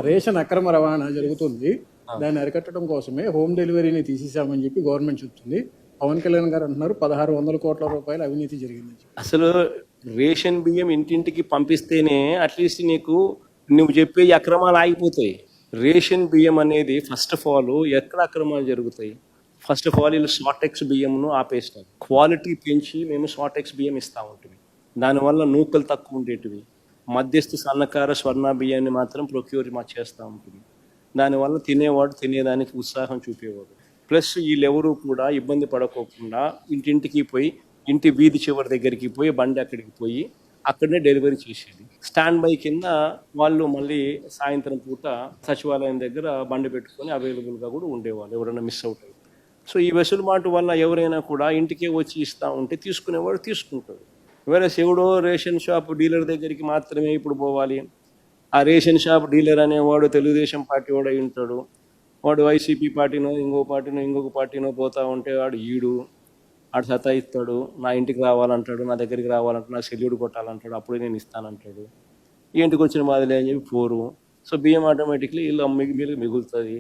Ration అక్రమ రవాణా జరుగుతుంది. దాన్ని అరికట్టడం కోసమే హోమ్ డెలివరీని తీసేసామని చెప్పి గవర్నమెంట్ చెప్తుంది. పవన్ కళ్యాణ్ గారు అంటున్నారు 1600 కోట్ల రూపాయల అవినీతి జరిగింది. అసలు రేషన్ బియ్యం ఇంటింటికి పంపిస్తేనే అట్లీస్ట్ నువ్వు చెప్పే అక్రమాలు ఆగిపోతాయి. రేషన్ బియ్యం అనేది ఫస్ట్ ఆఫ్ ఆల్ ఎక్కడ అక్రమాలు జరుగుతాయి? ఫస్ట్ ఆఫ్ ఆల్ వీళ్ళు షార్టెక్స్ బియ్యంను ఆపేస్తారు. క్వాలిటీ పెంచి మేము షార్టెక్స్ బియ్యం ఇస్తూ ఉంటుంది. దానివల్ల నూకలు తక్కువ ఉండేటివి, మధ్యస్థ సన్నకార స్వర్ణ బియ్యాన్ని మాత్రం ప్రొక్యూర్ చేస్తూ ఉంటుంది. దానివల్ల తినేవాడు తినేదానికి ఉత్సాహం చూపేవాడు. ప్లస్ వీళ్ళెవరూ కూడా ఇబ్బంది పడకోకుండా ఇంటింటికి పోయి, ఇంటి వీధి చివరి దగ్గరికి పోయి, బండి అక్కడికి పోయి అక్కడనే డెలివరీ చేసేది. స్టాండ్ బై కింద వాళ్ళు మళ్ళీ సాయంత్రం పూట సచివాలయం దగ్గర బండి పెట్టుకొని అవైలబుల్గా కూడా ఉండేవాళ్ళు ఎవరైనా మిస్ అవుట్ అయితే. సో ఈ వెసులుబాటు వల్ల ఎవరైనా కూడా ఇంటికే వచ్చి ఇస్తూ ఉంటే తీసుకునేవాడు తీసుకుంటాడు. వేరే ఎవడో రేషన్ షాప్ డీలర్ దగ్గరికి మాత్రమే ఇప్పుడు పోవాలి. ఆ రేషన్ షాప్ డీలర్ అనేవాడు తెలుగుదేశం పార్టీ వాడు అయి ఉంటాడు. వాడు వైసీపీ పార్టీనో ఇంకొక పార్టీనో పోతా ఉంటే ఆడు సతాయిస్తాడు. నా ఇంటికి రావాలంటాడు, నా దగ్గరికి రావాలంటాడు, నా సెల్యూడ్ కొట్టాలంటాడు, అప్పుడే నేను ఇస్తానంటాడు. ఇంటికి వచ్చిన బాధలే అని చెప్పి పోరు. సో బియ్యం ఆటోమేటిక్లీ వీళ్ళు మిగులుతుంది.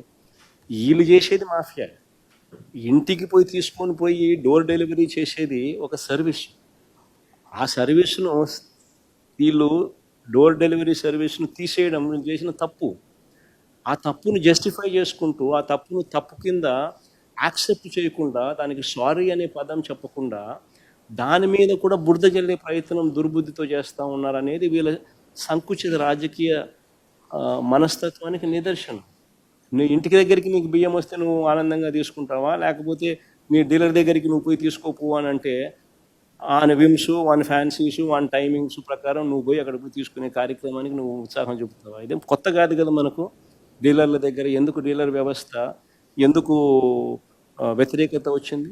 వీళ్ళు చేసేది మాఫియా. ఇంటికి పోయి తీసుకొని పోయి డోర్ డెలివరీ చేసేది ఒక సర్వీస్. ఆ సర్వీస్ను వీళ్ళు డోర్ డెలివరీ సర్వీస్ను తీసేయడం చేసిన తప్పు. ఆ తప్పును జస్టిఫై చేసుకుంటూ ఆ తప్పు కింద యాక్సెప్ట్ చేయకుండా, దానికి సారీ అనే పదం చెప్పకుండా దాని మీద కూడా బురద జల్లే ప్రయత్నం దుర్బుద్ధితో చేస్తూ ఉన్నారనేది వీళ్ళ సంకుచిత రాజకీయ మనస్తత్వానికి నిదర్శనం. నీ ఇంటికి దగ్గరికి నీకు బియ్యం వస్తే నువ్వు ఆనందంగా తీసుకుంటావా, లేకపోతే నీ డీలర్ దగ్గరికి నువ్వు పోయి తీసుకోపో అని అంటే వాని విమ్స్, వాని ఫ్యాన్సీస్, వాని టైమింగ్స్ ప్రకారం నువ్వు పోయి అక్కడ పోయి తీసుకునే కార్యక్రమానికి నువ్వు ఉత్సాహం చూపుతావా? ఇదేం కొత్త కాదు కదా మనకు. డీలర్ల దగ్గర ఎందుకు డీలర్ వ్యవస్థ ఎందుకు వ్యతిరేకత వచ్చింది?